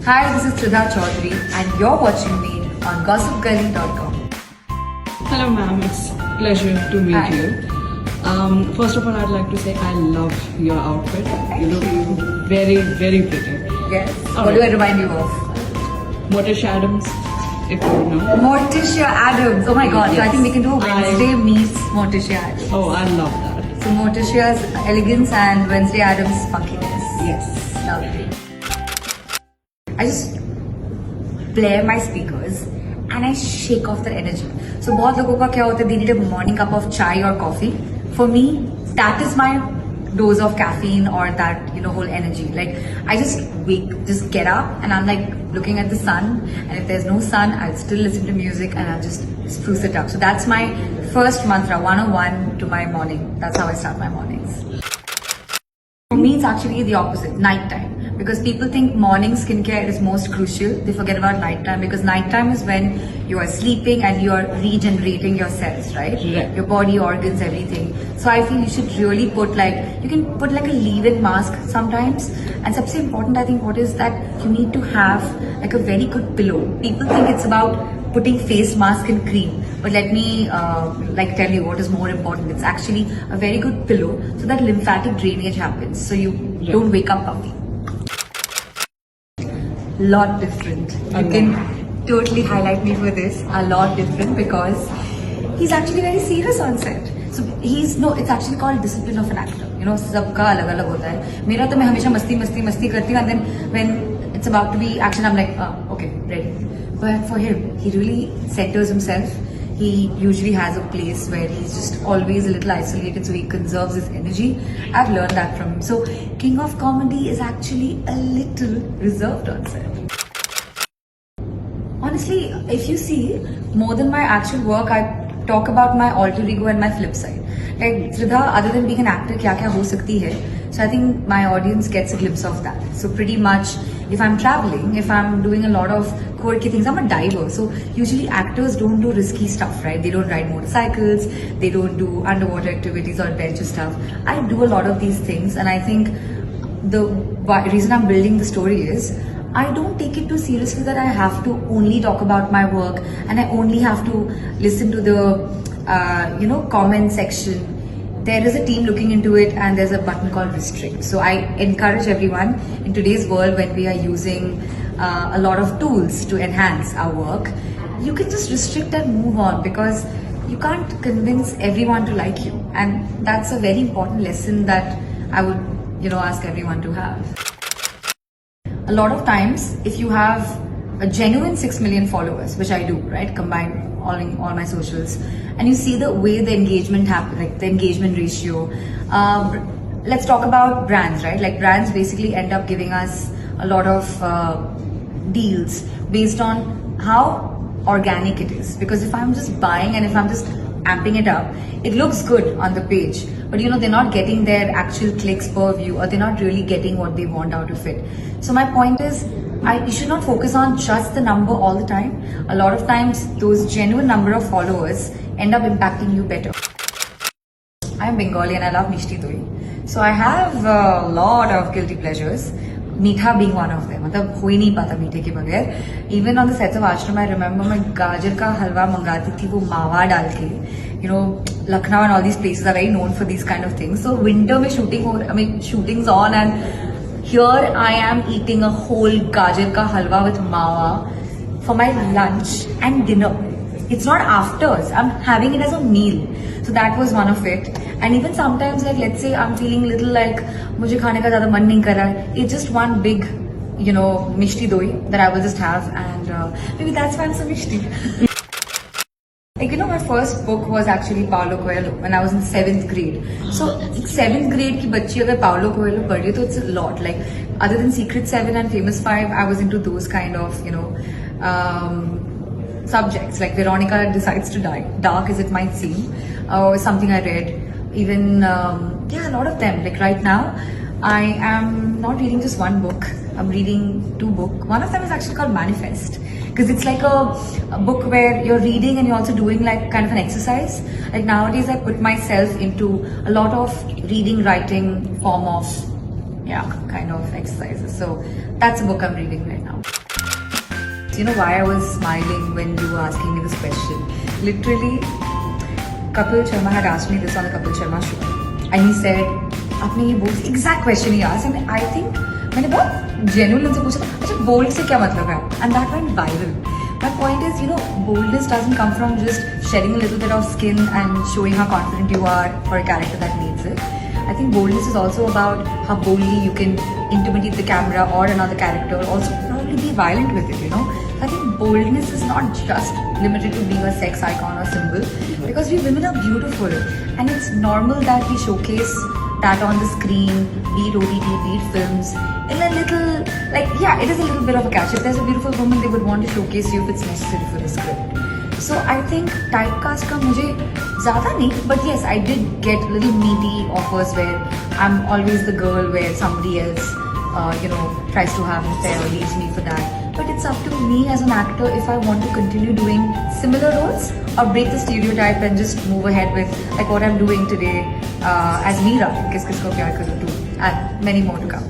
Hi, this is Tridha Choudhary and you're watching me on gossipgully.com. Hello ma'am, it's pleasure to meet Hi. you. First of all, I'd like to say I love your outfit. You look very, very pretty. Yes. All What do I right. remind you of? Morticia Adams, if you know. Morticia Adams. Oh my god. So I Yes. think we can do a I- Wednesday meets Morticia Adams. Oh, I love that. So Morticia's elegance and Wednesday Adams' funkiness. Yes. Lovely. I just blare my speakers and I shake off their energy. So बहुत लोगों का क्या होता है, they need a morning cup of chai or coffee. For me, that is my dose of caffeine or that, whole energy. Like I just get up and I'm like looking at the sun, and if there's no sun, I'll still listen to music and I'll just spruce it up. So that's my first mantra, 101 to my morning. That's how I start my mornings. For me, it's actually the opposite, nighttime. Because people think morning skincare is most crucial. They forget about nighttime, because nighttime is when you are sleeping and you are regenerating your cells, right? Right. Your body, organs, everything. So I feel you should really you can put like a leave-in mask sometimes. And सबसे important, I think, what is that you need to have like a very good pillow. People think it's about putting face mask and cream, but let me tell you what is more important. It's actually a very good pillow so that lymphatic drainage happens, so you don't wake up puffy. Lot different. You can totally highlight me for this. A lot different, because he's actually very serious on set. So it's actually called discipline of an actor. सबका अलग अलग होता है. मेरा तो मैं हमेशा मस्ती करती हूँ, and then when it's about to be action, I'm like, okay, ready. But for him, he really centers himself. He usually has a place where he's just always a little isolated, so he conserves his energy. I've learned that from him. So King of Comedy is actually a little reserved on set. Honestly, if you see, more than my actual work, I talk about my alter ego and my flip side. Like Tridha, other than being an actor, क्या हो सकती है? So I think my audience gets a glimpse of that. So pretty much, if I'm traveling, if I'm doing a lot of quirky things, I'm a diver. So usually actors don't do risky stuff, right? They don't ride motorcycles, they don't do underwater activities or adventure stuff. I do a lot of these things, and I think the reason I'm building the story is I don't take it too seriously that I have to only talk about my work and I only have to listen to the comment section. There is a team looking into it, and there's a button called restrict. So I encourage everyone in today's world, when we are using a lot of tools to enhance our work, you can just restrict and move on, because you can't convince everyone to like you. And that's a very important lesson that I would, ask everyone to have. A lot of times, if you have a genuine 6 million followers, which I do, right, combined all my socials, and you see the way the engagement happens, like the engagement ratio. Let's talk about brands, right? Like brands basically end up giving us a lot of deals based on how organic it is. Because if I'm just buying and if I'm just amping it up, it looks good on the page, but they're not getting their actual clicks per view, or they're not really getting what they want out of it. So my point is, you should not focus on just the number all the time. A lot of times, those genuine number of followers end up impacting you better. I'm Bengali and I love mishti doi. So I have a lot of guilty pleasures. Meetha being one of them. मतलब हो ही नहीं पाता मीठे के बगैर. Even on the sets of Ashram, I remember मैं गाजर का हलवा मंगाती थी, वो मावा डाल के. Lucknow and all these places are very known for these kind of things. So winter में shooting's on, and here I am eating a whole gajar ka halwa with mawa for my lunch and dinner. It's not afters. I'm having it as a meal. So that was one of it. And even sometimes, like let's say I'm feeling little like मुझे खाने का ज़्यादा मन नहीं कर रहा है. It's just one big, mishti doi that I will just have, and maybe that's why I'm so mishti. Like, my first book was actually Paulo Coelho when I was in 7th grade. So 7th grade की बच्ची अगर Paulo Coelho पढ़ रही, तो it's a lot. Like other than Secret 7 and Famous 5, I was into those kind of subjects. Like Veronica Decides to Die, dark as it might seem, something I read. Even a lot of them. Like right now, I am not reading just one book. I'm reading 2 books. One of them is actually called Manifest, because it's like a book where you're reading and you're also doing like kind of an exercise. Like nowadays, I put myself into a lot of reading, writing form of kind of exercises. So that's a book I'm reading right now. So you know why I was smiling when you were asking me this question? Literally, Kapil Sharma had asked me this on the Kapil Sharma show, and he said, "आपने ये bold exact question he asked," and I think मैंने बहुत genuine उनसे पूछा था, अच्छा bold से क्या मतलब है? And that went viral. My point is, you know, boldness doesn't come from just shedding a little bit of skin and showing how confident you are for a character that needs it. I think boldness is also about how boldly you can intimidate the camera or another character, also probably be violent with it, you know. I think boldness is not just limited to being a sex icon or symbol, because we women are beautiful and it's normal that we showcase that on the screen, be it OTT, be it films, in a little, like, yeah, it is a little bit of a catch. If there's a beautiful woman, they would want to showcase you if it's necessary for the script. So I think typecast का मुझे ज़्यादा नहीं, but yes, I did get little meaty offers where I'm always the girl where somebody else, tries to have an affair or leaves me for that. But it's up to me as an actor if I want to continue doing similar roles or break the stereotype and just move ahead with like what I'm doing today as Meera, Kis Kis Ko Pyar Karu 2, and many more to come.